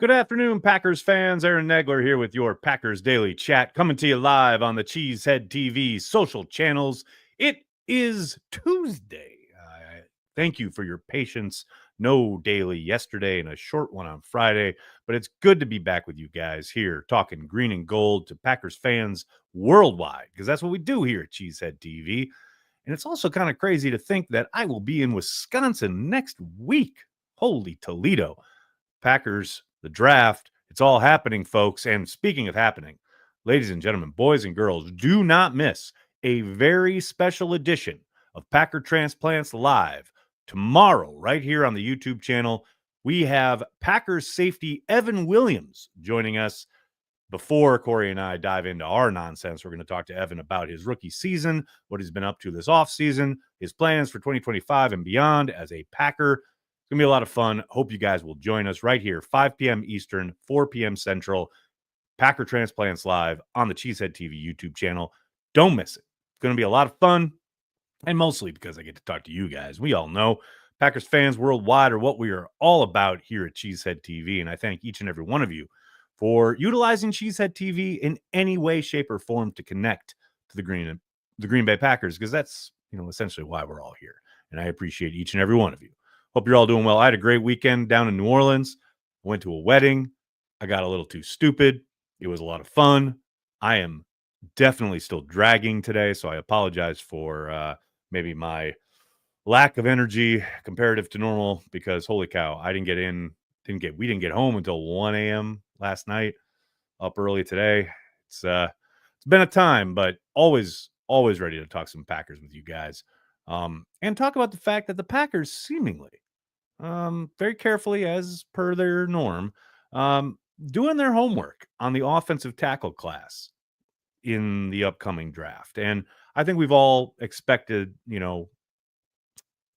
Good afternoon, Packers fans. Aaron Negler here with your Packers Daily Chat, coming to you live on the Cheesehead TV social channels. It is Tuesday. Thank you for your patience. No daily yesterday and a short one on Friday, but it's good to be back with you guys here talking green and gold to Packers fans worldwide, because that's what we do here at Cheesehead TV. And it's also kind of crazy to think that I will be in Wisconsin next week. Holy Toledo. Packers, the draft, it's all happening, folks. And speaking of happening, ladies and gentlemen, boys and girls, do not miss a very special edition of Packer Transplants Live tomorrow, right here on the YouTube channel. We have Packers safety Evan Williams joining us. Before Corey and I dive into our nonsense, we're going to talk to Evan about his rookie season, what he's been up to this offseason, his plans for 2025 and beyond as a Packer. It's going to be a lot of fun. Hope you guys will join us right here, 5 p.m. Eastern, 4 p.m. Central, Packer Transplants Live on the Cheesehead TV YouTube channel. Don't miss it. It's going to be a lot of fun, and mostly because I get to talk to you guys. We all know Packers fans worldwide are what we are all about here at Cheesehead TV, and I thank each and every one of you for utilizing Cheesehead TV in any way, shape, or form to connect to the Green Bay Packers, because that's essentially why we're all here, and I appreciate each and every one of you. Hope you're all doing well. I had a great weekend down in New Orleans. Went to a wedding. I got a little too stupid. It was a lot of fun. I am definitely still dragging today, so I apologize for maybe my lack of energy comparative to normal, because holy cow, we didn't get home until 1 a.m. last night. Up early today. It's been a time, but always ready to talk some Packers with you guys. And talk about the fact that the Packers seemingly, very carefully as per their norm, doing their homework on the offensive tackle class in the upcoming draft. And I think we've all expected,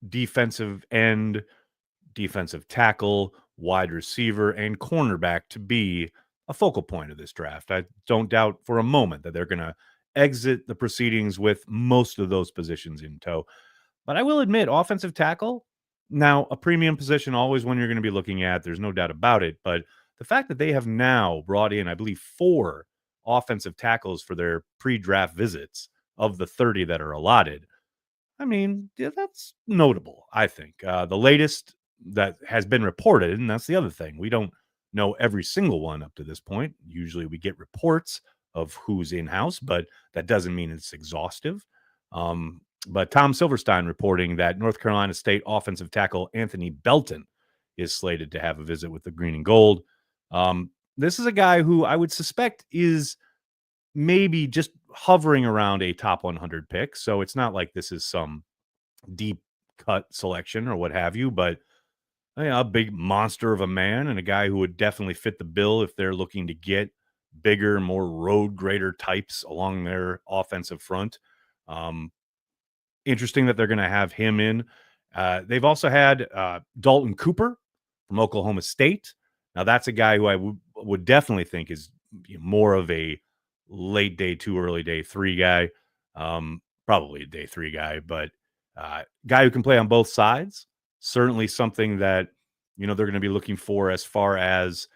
defensive end, defensive tackle, wide receiver, and cornerback to be a focal point of this draft. I don't doubt for a moment that they're going to exit the proceedings with most of those positions in tow. But I will admit, offensive tackle, now a premium position, always one you're going to be looking at. There's no doubt about it. But the fact that they have now brought in, I believe, 4 offensive tackles for their pre-draft visits of the 30 that are allotted, I mean, yeah, that's notable, I think. The latest that has been reported, and that's the other thing, we don't know every single one up to this point. Usually we get reports of who's in-house, but that doesn't mean it's exhaustive. But Tom Silverstein reporting that North Carolina State offensive tackle Anthony Belton is slated to have a visit with the green and gold. This is a guy who I would suspect is maybe just hovering around a top 100 pick. So it's not like this is some deep cut selection or what have you, but a big monster of a man and a guy who would definitely fit the bill if they're looking to get bigger, more road grader types along their offensive front. Interesting that they're going to have him in. They've also had Dalton Cooper from Oklahoma State. Now, that's a guy who I would definitely think is more of a late day 2, early day 3 guy. Probably a day 3 guy, but guy who can play on both sides. Certainly something that, they're going to be looking for as far as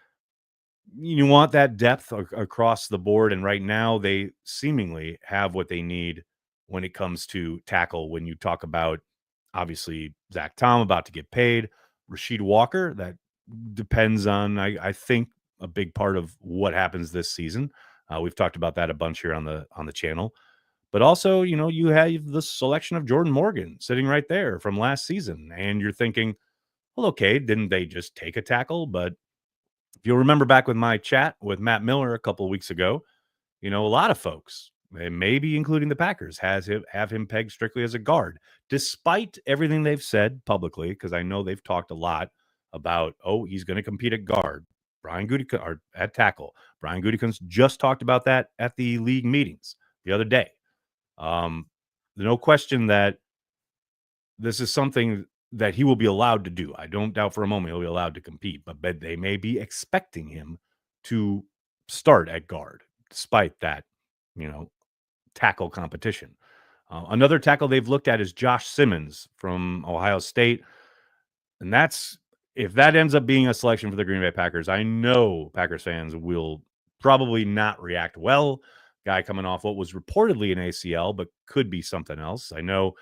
you want that depth across the board. And right now they seemingly have what they need when it comes to tackle. When you talk about, obviously, Zach Tom about to get paid, Rasheed Walker, that depends on, I think, a big part of what happens this season. We've talked about that a bunch here on the channel. But also, you have the selection of Jordan Morgan sitting right there from last season. And you're thinking, well, okay, didn't they just take a tackle? But if you'll remember back with my chat with Matt Miller a couple of weeks ago, a lot of folks, and maybe including the Packers, have him pegged strictly as a guard, despite everything they've said publicly, because I know they've talked a lot about, he's going to compete at guard. Brian Gutekunst, or at tackle. Brian Gutekunst just talked about that at the league meetings the other day. No question that this is something that he will be allowed to do. I don't doubt for a moment he'll be allowed to compete, but they may be expecting him to start at guard, despite that, tackle competition. Another tackle they've looked at is Josh Simmons from Ohio State. And that's if that ends up being a selection for the Green Bay Packers, I know Packers fans will probably not react well. Guy coming off what was reportedly an ACL, but could be something else. I know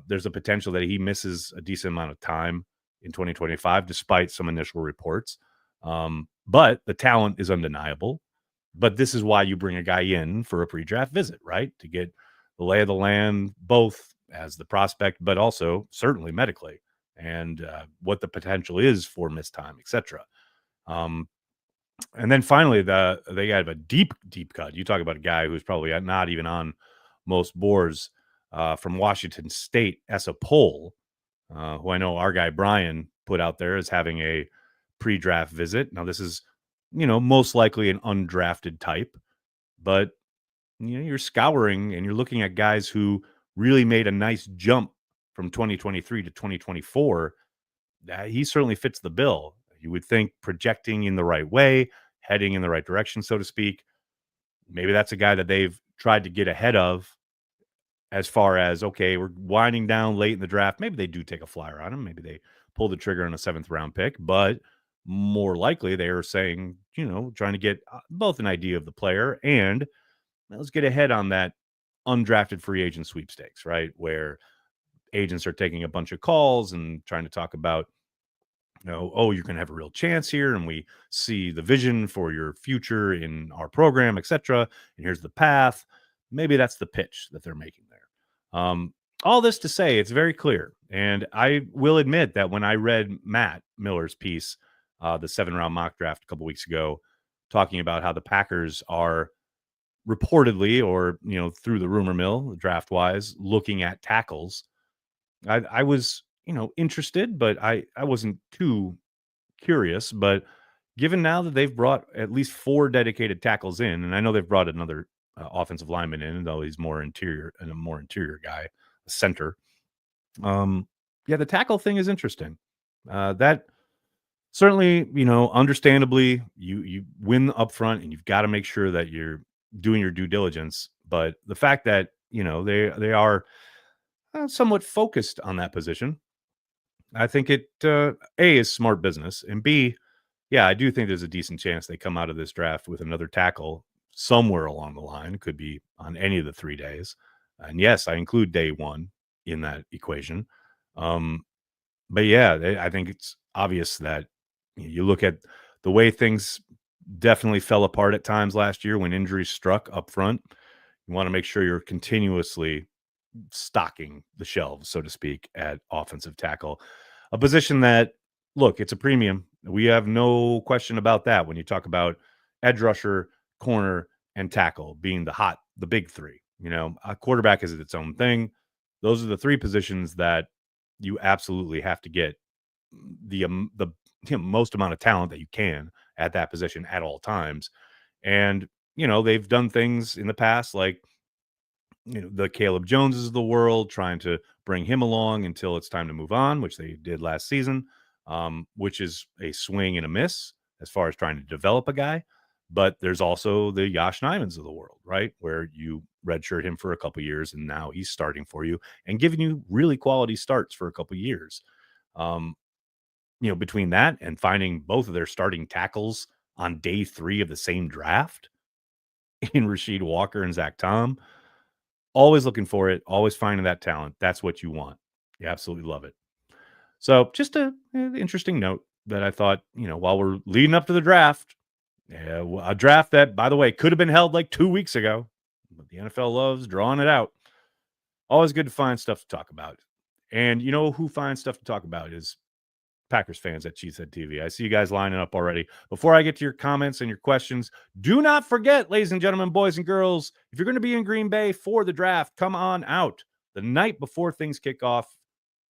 there's a potential that he misses a decent amount of time in 2025, despite some initial reports. But the talent is undeniable. But this is why you bring a guy in for a pre-draft visit, right? To get the lay of the land, both as the prospect, but also certainly medically, and what the potential is for missed time, etc. Um, and then finally, they have a deep cut. You talk about a guy who's probably not even on most boards, from Washington State as a poll, who I know our guy Brian put out there as having a pre-draft visit. Now, this is, most likely an undrafted type, but you're scouring and you're looking at guys who really made a nice jump from 2023 to 2024. He certainly fits the bill. You would think projecting in the right way, heading in the right direction, so to speak. Maybe that's a guy that they've tried to get ahead of, as far as, okay, we're winding down late in the draft. Maybe they do take a flyer on him. Maybe they pull the trigger on a 7th round pick, but more likely they are saying, trying to get both an idea of the player and let's get ahead on that undrafted free agent sweepstakes, right? Where agents are taking a bunch of calls and trying to talk about, oh, you can have a real chance here, and we see the vision for your future in our program, etc. And here's the path. Maybe that's the pitch that they're making there. All this to say, it's very clear. And I will admit that when I read Matt Miller's piece, the 7-round mock draft a couple weeks ago, talking about how the Packers are reportedly, or through the rumor mill, draft wise, looking at tackles, I was interested, but I wasn't too curious. But given now that they've brought at least 4 dedicated tackles in, and I know they've brought another offensive lineman in, though he's more interior and a more interior guy, a center. Yeah, the tackle thing is interesting. That certainly, understandably, you win up front, and you've got to make sure that you're doing your due diligence. But the fact that they are somewhat focused on that position, I think it A is smart business, and B, yeah, I do think there's a decent chance they come out of this draft with another tackle somewhere along the line. Could be on any of the 3 days, and yes, I include day 1 in that equation. But yeah, I think it's obvious that you look at the way things definitely fell apart at times last year when injuries struck up front. You want to make sure you're continuously stocking the shelves, so to speak, at offensive tackle, a position that, look, it's a premium. We have no question about that. When you talk about edge rusher, corner, and tackle being the big 3, a quarterback is its own thing. Those are the 3 positions that you absolutely have to get the most amount of talent that you can at that position at all times. And they've done things in the past, like the Caleb Joneses of the world, trying to bring him along until it's time to move on, which they did last season, which is a swing and a miss as far as trying to develop a guy. But there's also the Josh Nymans of the world, right? Where you redshirt him for a couple years, and now he's starting for you and giving you really quality starts for a couple years. Between that and finding both of their starting tackles on day 3 of the same draft in Rasheed Walker and Zach Tom, always looking for it, always finding that talent. That's what you want. You absolutely love it. So just a interesting note that I thought, while we're leading up to the draft, a draft that, by the way, could have been held like 2 weeks ago, but the NFL loves drawing it out. Always good to find stuff to talk about. And who finds stuff to talk about is Packers fans at Cheesehead TV. I see you guys lining up already. Before I get to your comments and your questions, do not forget, ladies and gentlemen, boys and girls, if you're going to be in Green Bay for the draft, come on out. The night before things kick off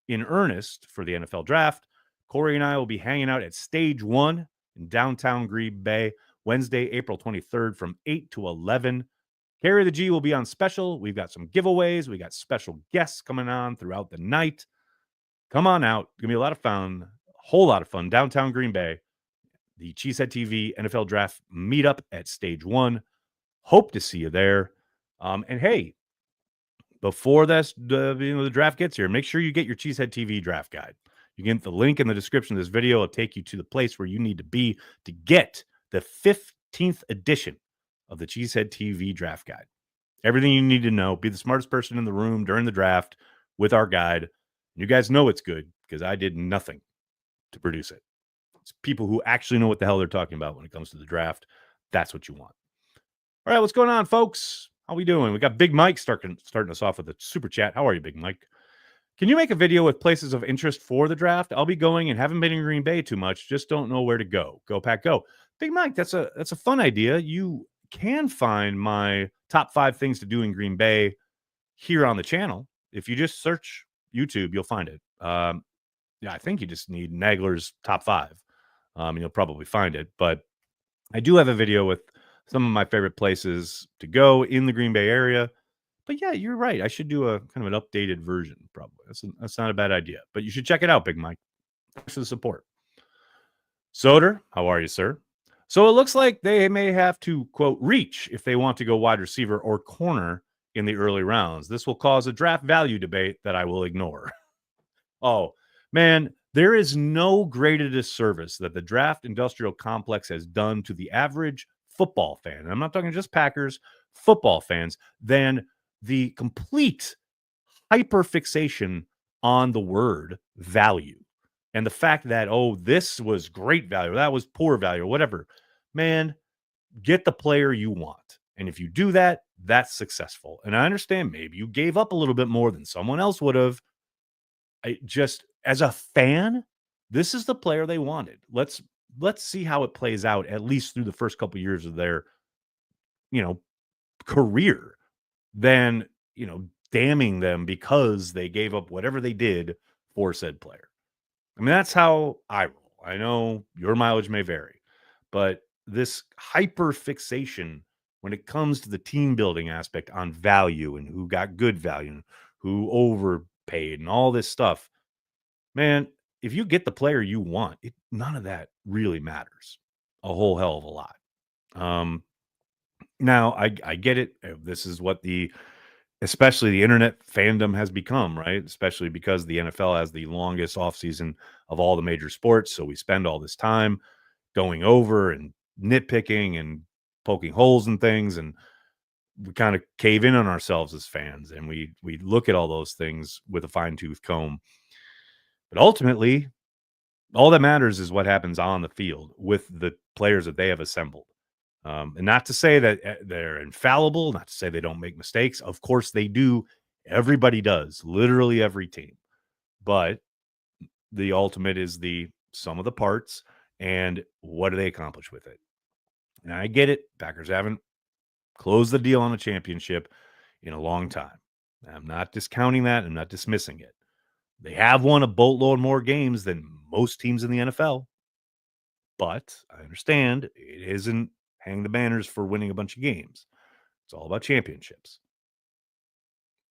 in earnest for the NFL draft, Corey and I will be hanging out at Stage 1 in downtown Green Bay, Wednesday, April 23rd from 8 to 11. Carry the G will be on special. We've got some giveaways. We got special guests coming on throughout the night. Come on out. It's going to be a lot of fun. Whole lot of fun. Downtown Green Bay, the Cheesehead TV NFL Draft meetup at Stage 1. Hope to see you there. And hey, before the draft gets here, make sure you get your Cheesehead TV draft guide. You can get the link in the description of this video. It'll take you to the place where you need to be to get the 15th edition of the Cheesehead TV Draft Guide. Everything you need to know. Be the smartest person in the room during the draft with our guide. You guys know it's good because I did nothing to produce it. It's people who actually know what the hell they're talking about when it comes to the draft. That's what you want. All right, what's going on, folks? How we doing? We got Big Mike starting us off with a super chat. How are you, Big Mike? Can you make a video with places of interest for the draft? I'll be going and haven't been in Green Bay too much. Just don't know where to go. Go Pack, go. Big Mike, that's a fun idea. You can find my top 5 things to do in Green Bay here on the channel. If you just search YouTube, you'll find it. Yeah, I think you just need Nagler's top 5. You'll probably find it. But I do have a video with some of my favorite places to go in the Green Bay area. But yeah, you're right. I should do a kind of an updated version, probably. That's not a bad idea. But you should check it out, Big Mike. Thanks for the support. Soder, how are you, sir? So it looks like they may have to, quote, reach if they want to go wide receiver or corner in the early rounds. This will cause a draft value debate that I will ignore. Oh, man, there is no greater disservice that the draft industrial complex has done to the average football fan. And I'm not talking just Packers, football fans, than the complete hyperfixation on the word value. And the fact that, oh, this was great value, that was poor value, or whatever. Man, get the player you want. And if you do that, that's successful. And I understand maybe you gave up a little bit more than someone else would have. I just, as a fan, this is the player they wanted. Let's see how it plays out, at least through the first couple of years of their, career. Then, damning them because they gave up whatever they did for said player. I mean, that's how I roll. I know your mileage may vary, but this hyper fixation when it comes to the team building aspect on value and who got good value and who overpaid and all this stuff, man, if you get the player you want, none of that really matters a whole hell of a lot. Now I get it. This is what especially the internet fandom has become, right? Especially because the NFL has the longest offseason of all the major sports. So we spend all this time going over and nitpicking and poking holes in things. And we kind of cave in on ourselves as fans. And we look at all those things with a fine tooth comb. But ultimately, all that matters is what happens on the field with the players that they have assembled. And not to say that they're infallible, not to say they don't make mistakes. Of course they do. Everybody does, literally every team. But the ultimate is the sum of the parts and what do they accomplish with it. And I get it. Packers haven't closed the deal on a championship in a long time. I'm not discounting that. I'm not dismissing it. They have won a boatload more games than most teams in the NFL. But I understand it isn't hang the banners for winning a bunch of games. It's all about championships.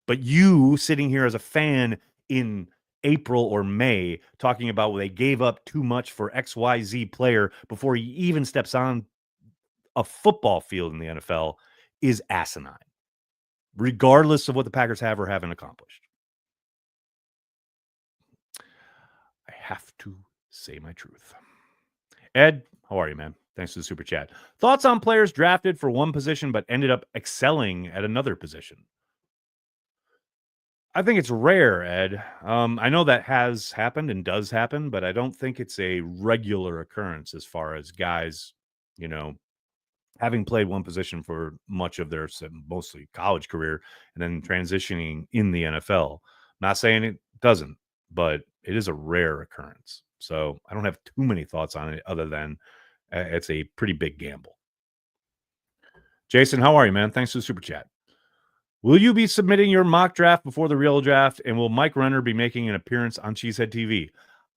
But you sitting here as a fan in April or May talking about they gave up too much for XYZ player before he even steps on a football field in the NFL is asinine, regardless of what the Packers have or haven't accomplished. I have to say my truth. Ed, how are you, man? Thanks for the super chat. Thoughts on players drafted for one position but ended up excelling at another position? I think it's rare, Ed. I know that has happened and does happen, but I don't think it's a regular occurrence as far as guys, having played one position for much of their mostly college career and then transitioning in the NFL. Not saying it doesn't, but it is a rare occurrence. So I don't have too many thoughts on it other than it's a pretty big gamble. Jason, how are you, man? Thanks for the super chat. Will you be submitting your mock draft before the real draft? And will Mike Renner be making an appearance on Cheesehead TV?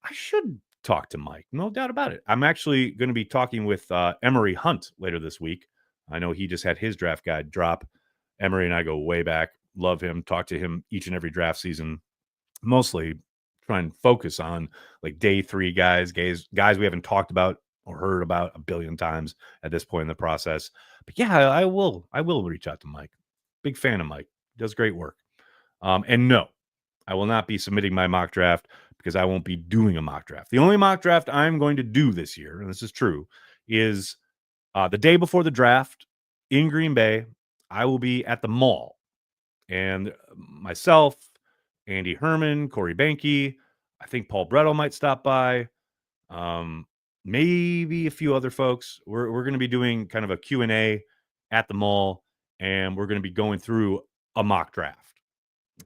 I should talk to Mike. No doubt about it. I'm actually going to be talking with Emery Hunt later this week. I know he just had his draft guide drop. Emery and I go way back. Love him. Talk to him each and every draft season. Mostly try and focus on like day 3 guys we haven't talked about or heard about a billion times at this point in the process. But yeah, I will reach out to Mike. Big fan of Mike. Does great work. And no, I will not be submitting my mock draft because I won't be doing a mock draft. The only mock draft I'm going to do this year, and this is true, is the day before the draft in Green Bay. I will be at the mall, and myself, Andy Herman, Corey Banky, I think Paul Brettel might stop by. Um, Maybe a few other folks. We're going to be doing kind of a Q&A at the mall, and we're going to be going through a mock draft.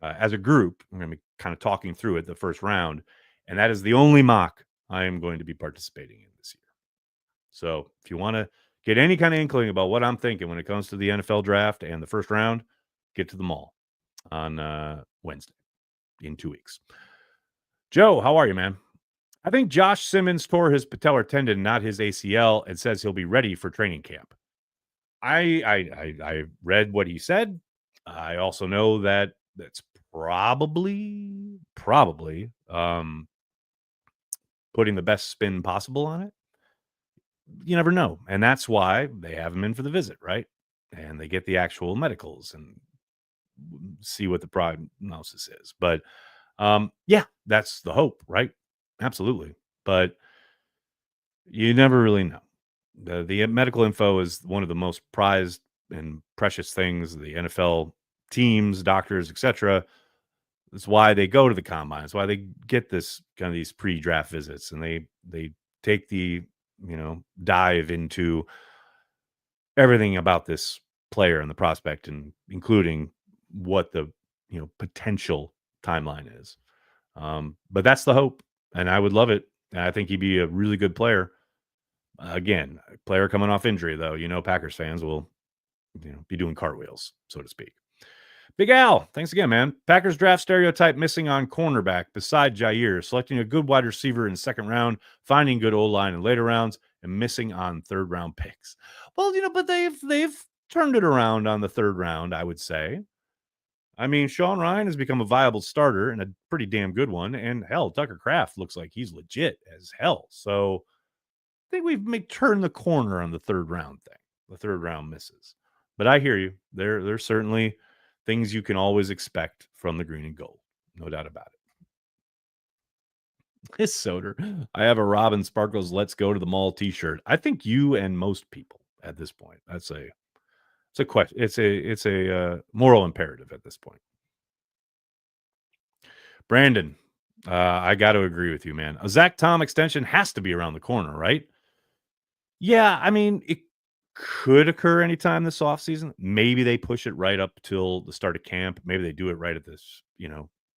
As a group, we're going to be kind of talking through it the first round, and that is the only mock I am going to be participating in this year. So if you want to get any kind of inkling about what I'm thinking when it comes to the NFL draft and the first round, get to the mall on Wednesday in 2 weeks. Joe, how are you, man? I think Josh Simmons tore his patellar tendon, not his ACL, and says he'll be ready for training camp. I read what he said. I also know that that's probably putting the best spin possible on it. You never know, and that's why they have him in for the visit, right? And they get the actual medicals and see what the prognosis is. But yeah, that's the hope, right? Absolutely. But you never really know. The medical info is one of the most prized and precious things the NFL teams, doctors, etc. That's why they go to the combine. That's why they get this kind of these pre-draft visits, and they take the dive into everything about this player and the prospect, and including what the potential timeline is. But that's the hope, and I would love it. And I think he'd be a really good player. Again, a player coming off injury, though, Packers fans will be doing cartwheels, so to speak. Big Al, thanks again, man. Packers draft stereotype missing on cornerback beside Jair, selecting a good wide receiver in second round, finding good O-line in later rounds, and missing on third round picks. Well, but they've turned it around on the third round, I would say. I mean, Sean Ryan has become a viable starter and a pretty damn good one. And hell, Tucker Kraft looks like he's legit as hell. So I think we've turned the corner on the third round thing. The third round misses. But I hear you. There's certainly things you can always expect from the green and gold. No doubt about it. His Soder. I have a Robin Sparkles Let's Go to the Mall t-shirt. I think you and most people at this point. It's a question. It's a moral imperative at this point. Brandon, I got to agree with you, man. A Zach Tom extension has to be around the corner, right? Yeah, I mean, it could occur anytime this offseason. Maybe they push it right up till the start of camp. Maybe they do it right at this,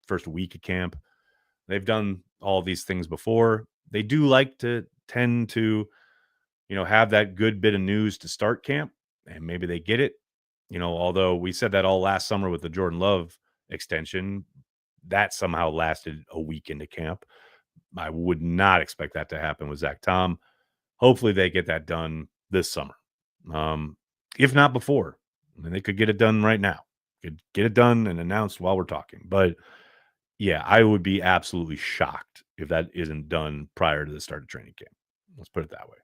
first week of camp. They've done all these things before. They do like to tend to, have that good bit of news to start camp, and maybe they get it. Although we said that all last summer with the Jordan Love extension, that somehow lasted a week into camp. I would not expect that to happen with Zach Tom. Hopefully they get that done this summer. If not before. I mean, they could get it done right now. Could get it done and announced while we're talking. But yeah, I would be absolutely shocked if that isn't done prior to the start of training camp. Let's put it that way.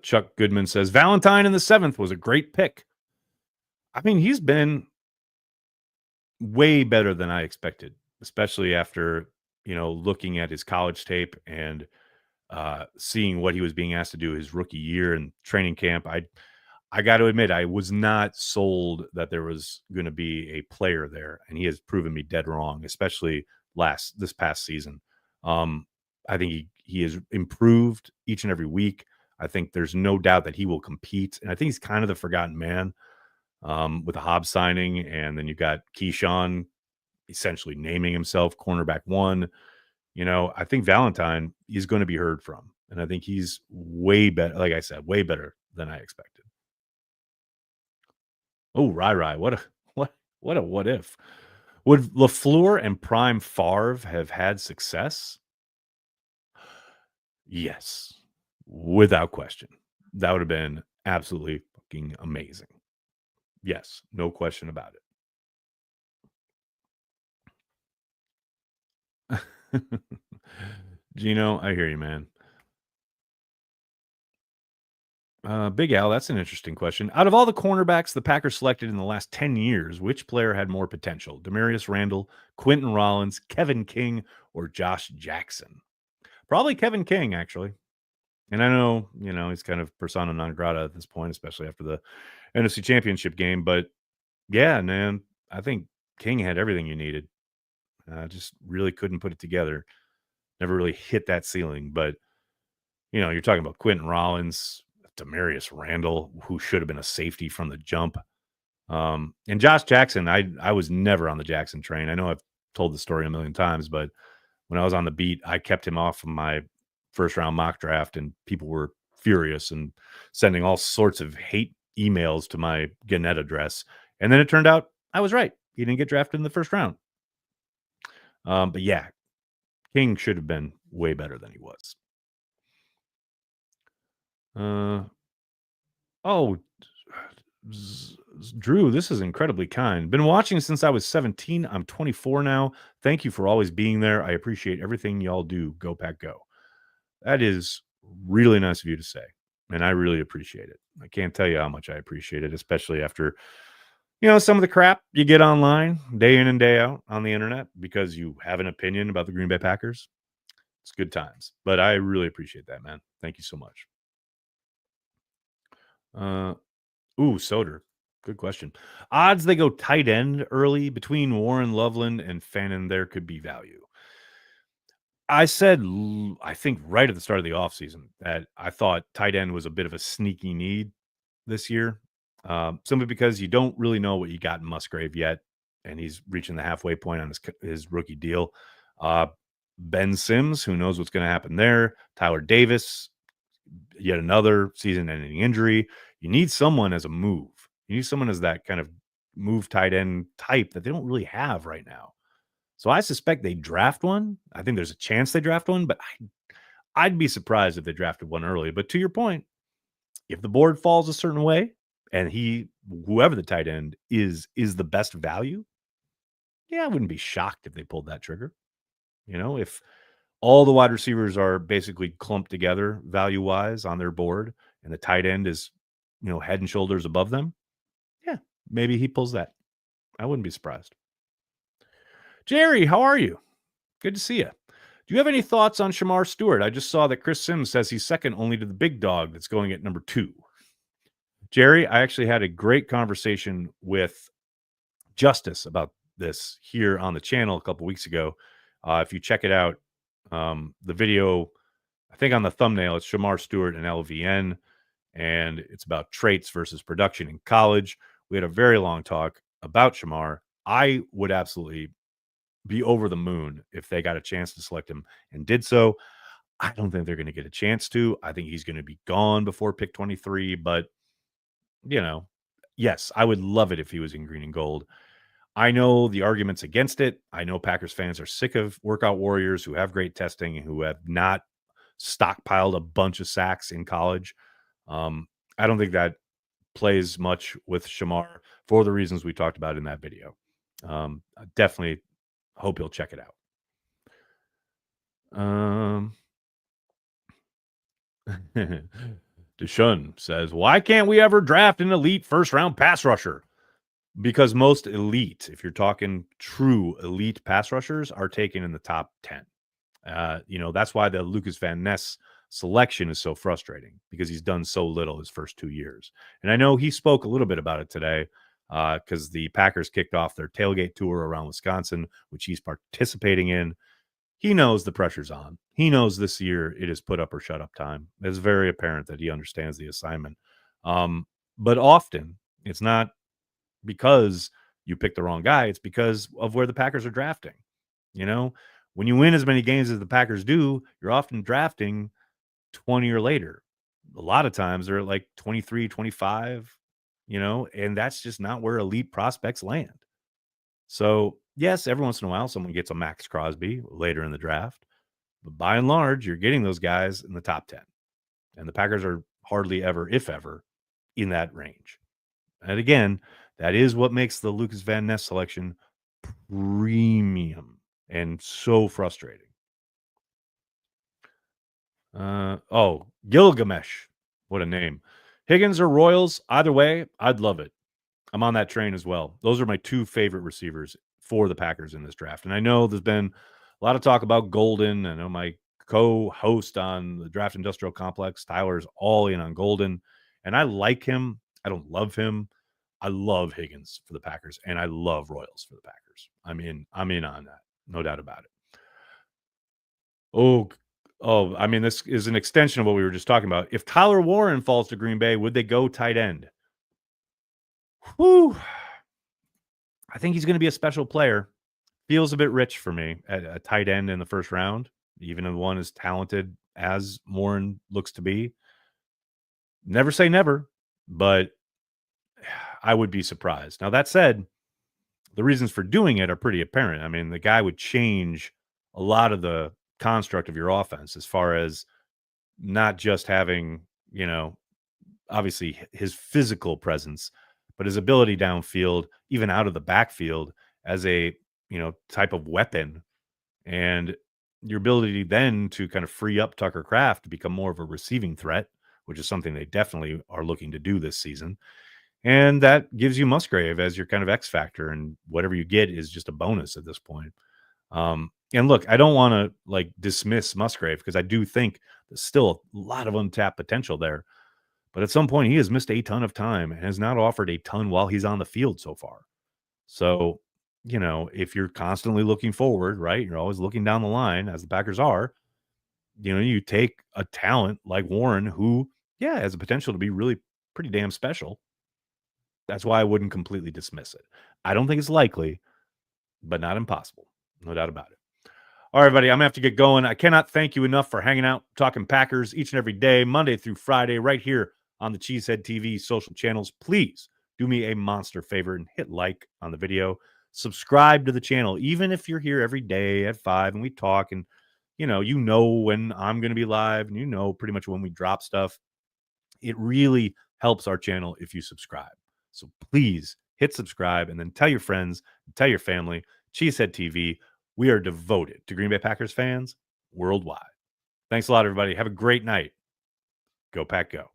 Chuck Goodman says Valentine in the 7th was a great pick. I mean, he's been way better than I expected, especially after, looking at his college tape and seeing what he was being asked to do his rookie year in training camp. I got to admit, I was not sold that there was going to be a player there, and he has proven me dead wrong, especially this past season. I think he has improved each and every week. I think there's no doubt that he will compete, and I think he's kind of the forgotten man with the Hobbs signing, and then you've got Keyshawn essentially naming himself cornerback one. I think Valentine is going to be heard from, and I think he's way better. Like I said, way better than I expected. Oh, Rai, what if? Would LaFleur and Prime Favre have had success? Yes, without question. That would have been absolutely fucking amazing. Yes, no question about it. Gino, I hear you, man. Big Al, that's an interesting question. Out of all the cornerbacks the Packers selected in the last 10 years, which player had more potential? Demarius Randall, Quentin Rollins, Kevin King, or Josh Jackson? Probably Kevin King, actually. And I know, he's kind of persona non grata at this point, especially after the NFC Championship game. But yeah, man, I think King had everything you needed. Just really couldn't put it together. Never really hit that ceiling. But, you're talking about Quentin Rollins, Demarius Randall, who should have been a safety from the jump. And Josh Jackson, I was never on the Jackson train. I know I've told the story a million times, but when I was on the beat, I kept him off of my first round mock draft, and people were furious and sending all sorts of hate emails to my Gannett address. And then it turned out I was right. He didn't get drafted in the first round. But yeah, King should have been way better than he was. Oh, Drew, this is incredibly kind. Been watching since I was 17. I'm 24 now. Thank you for always being there. I appreciate everything y'all do. Go Pack Go. That is really nice of you to say, and I really appreciate it. I can't tell you how much I appreciate it, especially after, some of the crap you get online day in and day out on the internet because you have an opinion about the Green Bay Packers. It's good times, but I really appreciate that, man. Thank you so much. Soder. Good question. Odds they go tight end early between Warren Loveland and Fannin, there could be value. I said, I think right at the start of the offseason that I thought tight end was a bit of a sneaky need this year, simply because you don't really know what you got in Musgrave yet, and he's reaching the halfway point on his rookie deal. Ben Sims, who knows what's going to happen there? Tyler Davis, yet another season-ending injury. You need someone as a move. You need someone as that kind of move tight end type that they don't really have right now. So I suspect they draft one. I think there's a chance they draft one, but I'd be surprised if they drafted one early. But to your point, if the board falls a certain way and whoever the tight end is the best value, yeah, I wouldn't be shocked if they pulled that trigger. If all the wide receivers are basically clumped together value wise on their board and the tight end is, head and shoulders above them, yeah, maybe he pulls that. I wouldn't be surprised. Jerry, how are you? Good to see you. Do you have any thoughts on Shamar Stewart? I just saw that Chris Sims says he's second only to the big dog that's going at number 2. Jerry, I actually had a great conversation with Justice about this here on the channel a couple weeks ago. If you check it out, the video, I think on the thumbnail, it's Shamar Stewart and LVN, and it's about traits versus production in college. We had a very long talk about Shamar. I would absolutely be over the moon if they got a chance to select him and did so. I don't think they're going to get a chance to. I think he's going to be gone before pick 23, but yes, I would love it if he was in green and gold. I know the arguments against it. I know Packers fans are sick of workout warriors who have great testing and who have not stockpiled a bunch of sacks in college. I don't think that plays much with Shamar for the reasons we talked about in that video. I definitely hope you'll check it out. Deshun says, why can't we ever draft an elite first round pass rusher? Because most elite, if you're talking true elite pass rushers, are taken in the top 10. That's why the Lucas Van Ness selection is so frustrating because he's done so little his first 2 years. And I know he spoke a little bit about it today because the Packers kicked off their tailgate tour around Wisconsin, which he's participating in. He knows the pressure's on. He knows this year it is put up or shut up time. It's very apparent that he understands the assignment. But often it's not because you picked the wrong guy. It's because of where the Packers are drafting. When you win as many games as the Packers do, you're often drafting 20 or later. A lot of times they're at like 23, 25, and that's just not where elite prospects land. So, yes, every once in a while, someone gets a Max Crosby later in the draft. But by and large, you're getting those guys in the top 10. And the Packers are hardly ever, if ever, in that range. And again, that is what makes the Lucas Van Ness selection premium and so frustrating. Gilgamesh. What a name. Higgins or Royals, either way, I'd love it. I'm on that train as well. Those are my two favorite receivers for the Packers in this draft. And I know there's been a lot of talk about Golden. I know my co-host on the Draft Industrial Complex, Tyler's all in on Golden. And I like him. I don't love him. I love Higgins for the Packers, and I love Royals for the Packers. I'm in on that. No doubt about it. I mean, this is an extension of what we were just talking about. If Tyler Warren falls to Green Bay, would they go tight end? Whew. I think he's going to be a special player. Feels a bit rich for me at a tight end in the first round, even if one as talented as Warren looks to be. Never say never, but I would be surprised. Now, that said, the reasons for doing it are pretty apparent. I mean, the guy would change a lot of the construct of your offense as far as not just having, obviously his physical presence, but his ability downfield, even out of the backfield as a, type of weapon, and your ability then to kind of free up Tucker Kraft to become more of a receiving threat, which is something they definitely are looking to do this season. And that gives you Musgrave as your kind of X factor, and whatever you get is just a bonus at this point. And look, I don't want to dismiss Musgrave because I do think there's still a lot of untapped potential there. But at some point, he has missed a ton of time and has not offered a ton while he's on the field so far. So, if you're constantly looking forward, right, you're always looking down the line, as the Packers are, you take a talent like Warren, who, has the potential to be really pretty damn special. That's why I wouldn't completely dismiss it. I don't think it's likely, but not impossible. No doubt about it. All right, everybody, I'm going to have to get going. I cannot thank you enough for hanging out, talking Packers each and every day, Monday through Friday, right here on the Cheesehead TV social channels. Please do me a monster favor and hit like on the video. Subscribe to the channel, even if you're here every day at 5 and we talk, and you know when I'm going to be live, and pretty much when we drop stuff. It really helps our channel if you subscribe. So please hit subscribe and then tell your friends, tell your family. Cheesehead TV. We are devoted to Green Bay Packers fans worldwide. Thanks a lot, everybody. Have a great night. Go Pack Go.